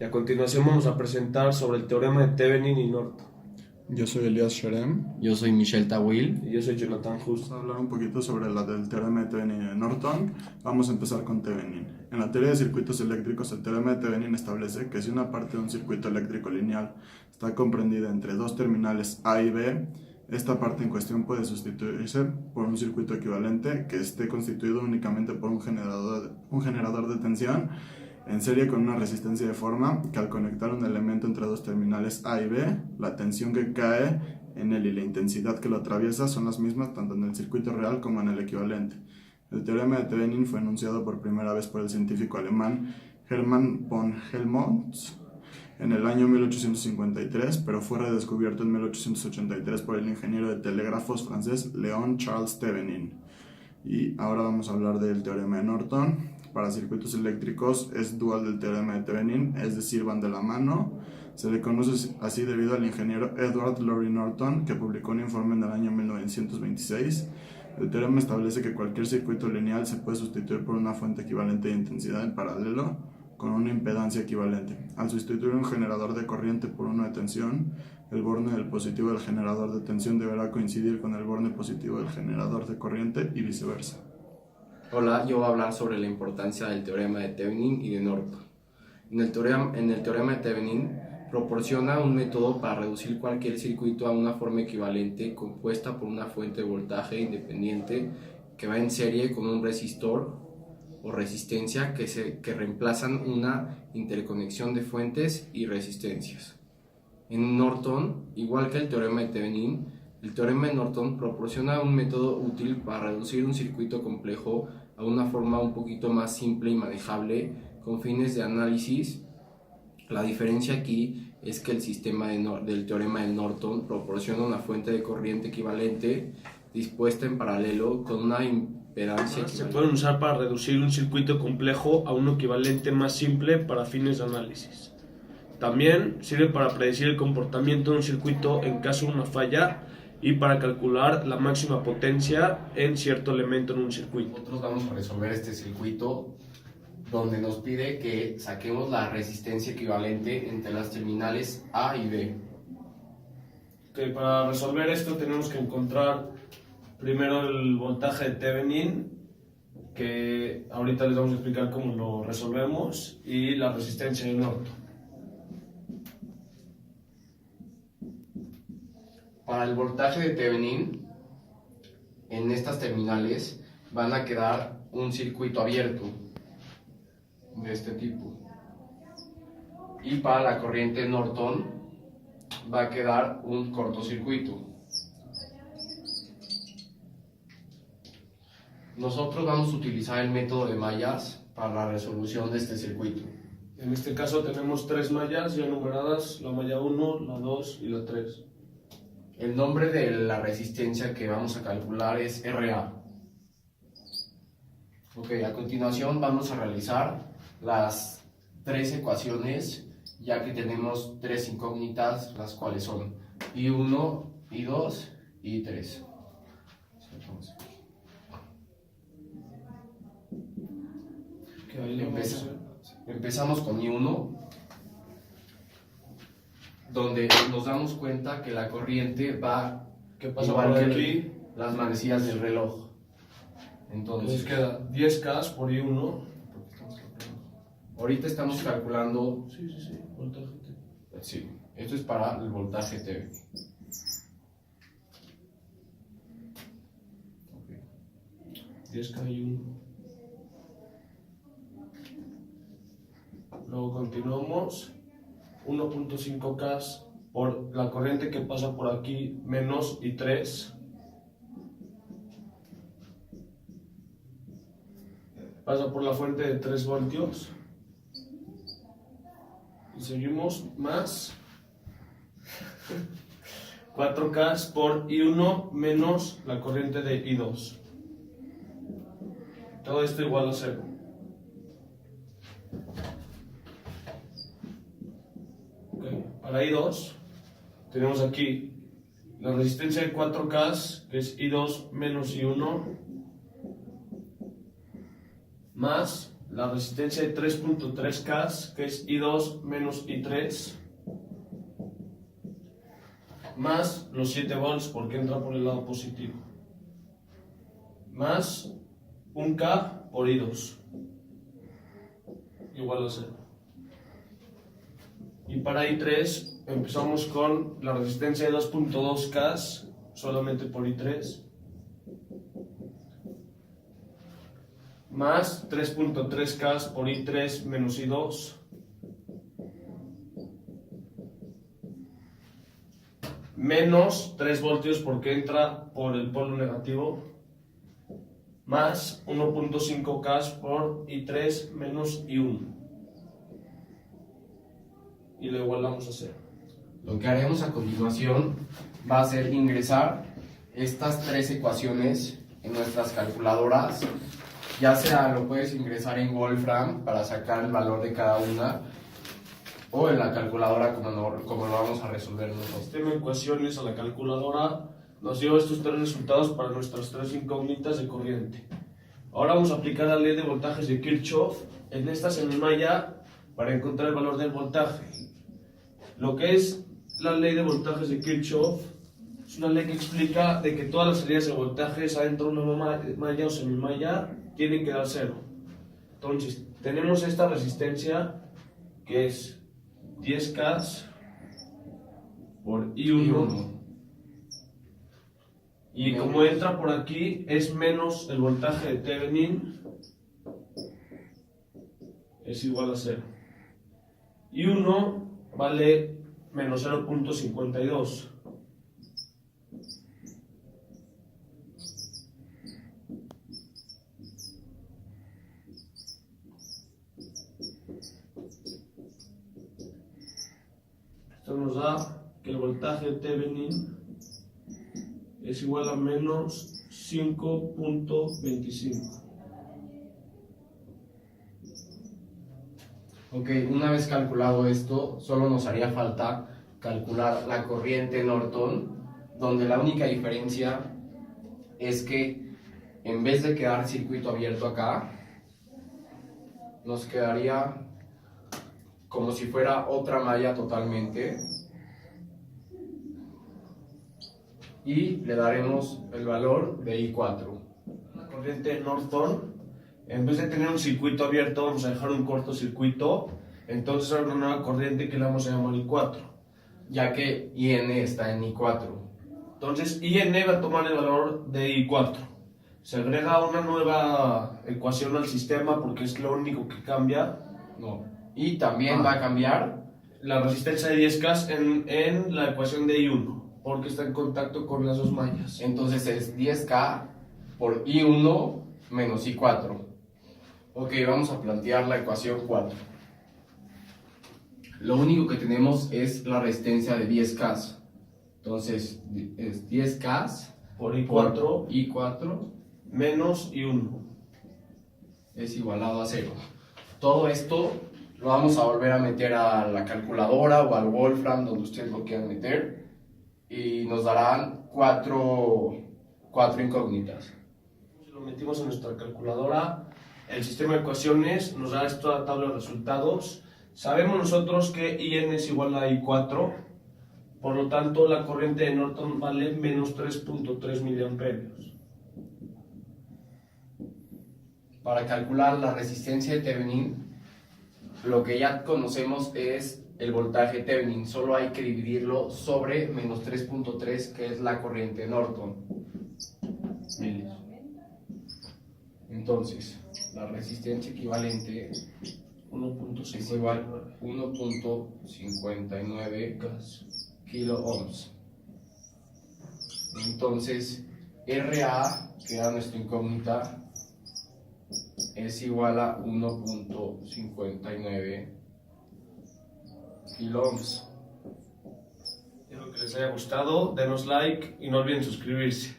a continuación vamos a presentar sobre el teorema de Thevenin y Norton. Yo soy Elías Sherem. Yo soy Michelle Tawil. Y yo soy Jonathan Just. Vamos a hablar un poquito sobre del teorema de Thevenin y de Norton. Vamos a empezar con Thevenin. En la teoría de circuitos eléctricos, el teorema de Thevenin establece que si una parte de un circuito eléctrico lineal está comprendida entre dos terminales A y B, esta parte en cuestión puede sustituirse por un circuito equivalente que esté constituido únicamente por un generador de tensión en serie con una resistencia de forma que al conectar un elemento entre dos terminales A y B, la tensión que cae en él y la intensidad que lo atraviesa son las mismas tanto en el circuito real como en el equivalente. El teorema de Thevenin fue enunciado por primera vez por el científico alemán Hermann von Helmholtz en el año 1853, pero fue redescubierto en 1883 por el ingeniero de telégrafos francés Léon Charles Thevenin. Y ahora vamos a hablar del teorema de Norton. Para circuitos eléctricos es dual del teorema de Thevenin, es decir, van de la mano. Se le conoce así debido al ingeniero Edward Lowry Norton, que publicó un informe en el año 1926. El teorema establece que cualquier circuito lineal se puede sustituir por una fuente equivalente de intensidad en paralelo con una impedancia equivalente. Al sustituir un generador de corriente por uno de tensión, el borne del positivo del generador de tensión deberá coincidir con el borne positivo del generador de corriente y viceversa. Hola, yo voy a hablar sobre la importancia del teorema de Thevenin y de Norton. En el teorema de Thevenin proporciona un método para reducir cualquier circuito a una forma equivalente compuesta por una fuente de voltaje independiente que va en serie con un resistor o resistencia que reemplazan una interconexión de fuentes y resistencias. En Norton, igual que el teorema de Thevenin, el teorema de Norton proporciona un método útil para reducir un circuito complejo a una forma un poquito más simple y manejable con fines de análisis. La diferencia aquí es que el sistema del teorema de Norton proporciona una fuente de corriente equivalente dispuesta en paralelo con una impedancia equivalente. Se pueden usar para reducir un circuito complejo a uno equivalente más simple para fines de análisis. También sirve para predecir el comportamiento de un circuito en caso de una falla y para calcular la máxima potencia en cierto elemento en un circuito. Nosotros vamos a resolver este circuito donde nos pide que saquemos la resistencia equivalente entre las terminales A y B. Para resolver esto tenemos que encontrar primero el voltaje de Thevenin, que ahorita les vamos a explicar cómo lo resolvemos, y la resistencia de Norton. Para el voltaje de Thevenin, en estas terminales van a quedar un circuito abierto de este tipo. Y para la corriente de Norton va a quedar un cortocircuito. Nosotros vamos a utilizar el método de mallas para la resolución de este circuito. En este caso tenemos tres mallas ya numeradas, la malla 1, la 2 y la 3. El nombre de la resistencia que vamos a calcular es RA. Ok, a continuación vamos a realizar las tres ecuaciones, ya que tenemos tres incógnitas, las cuales son I1, I2 y I3. Empezamos con I1, donde nos damos cuenta que la corriente va Igual que aquí, las manecillas del reloj. entonces queda 10K por I1. Ahorita estamos calculando. Sí, voltaje. Sí, esto es para el voltaje Thevenin. Okay. 10K y 1. Luego continuamos. 1.5K por la corriente que pasa por aquí, menos I3. Pasa por la fuente de 3 voltios. Y seguimos más 4K por I1 menos la corriente de I2. Todo esto igual a 0. Para I2 tenemos aquí la resistencia de 4K, que es I2 menos I1, más la resistencia de 3.3K, que es I2 menos I3, más los 7 volts porque entra por el lado positivo, más 1K por I2, igual a 0. Y para I3 empezamos con la resistencia de 2.2K solamente por I3, más 3.3K por I3 menos I2, menos 3 voltios porque entra por el polo negativo, más 1.5K por I3 menos I1. Y lo igualamos a 0. Lo que haremos a continuación va a ser ingresar estas tres ecuaciones en nuestras calculadoras. Ya sea lo puedes ingresar en Wolfram para sacar el valor de cada una, o en la calculadora como lo vamos a resolver nosotros. Sistema de ecuaciones a la calculadora nos dio estos tres resultados para nuestras tres incógnitas de corriente. Ahora vamos a aplicar la ley de voltajes de Kirchhoff. En esta se nos malla para encontrar el valor del voltaje. Lo que es la ley de voltajes de Kirchhoff es una ley que explica de que todas las salidas de voltajes adentro de una malla o semimalla tienen que dar 0. Entonces, tenemos esta resistencia que es 10K por I1. Y como entra por aquí, es menos el voltaje de Thevenin, es igual a 0. I1 vale menos 0.52. Esto nos da que el voltaje de Thevenin es igual a menos 5.25. Ok, una vez calculado esto, solo nos haría falta calcular la corriente Norton, donde la única diferencia es que en vez de quedar circuito abierto acá, nos quedaría como si fuera otra malla totalmente, y le daremos el valor de I4. La corriente de Norton, en vez de tener un circuito abierto, vamos a dejar un cortocircuito. Entonces habrá una nueva corriente que le vamos a llamar I4, ya que IN está en I4. Entonces IN va a tomar el valor de I4. Se agrega una nueva ecuación al sistema porque es lo único que cambia. No. Y también va a cambiar la resistencia de 10K en la ecuación de I1, porque está en contacto con las dos mallas. Entonces es 10K por I1 menos I4. Ok, vamos a plantear la ecuación 4. Lo único que tenemos es la resistencia de 10K. Entonces es 10K por I4, I4 menos I1 es igualado a 0. Todo esto lo vamos a volver a meter a la calculadora o al Wolfram, donde ustedes lo quieran meter, y nos darán cuatro incógnitas. Si lo metimos en nuestra calculadora, el sistema de ecuaciones nos da esta tabla de resultados. Sabemos nosotros que IN es igual a I4, por lo tanto la corriente de Norton vale menos 3.3 miliamperios. Para calcular la resistencia de Thevenin, lo que ya conocemos es el voltaje Thevenin, solo hay que dividirlo sobre menos 3.3, que es la corriente Norton. Entonces, la resistencia equivalente es igual a 1.59 kilo ohms. Entonces, RA, que era nuestra incógnita, es igual a 1.59 kilo ohms. Espero que les haya gustado, denos like y no olviden suscribirse.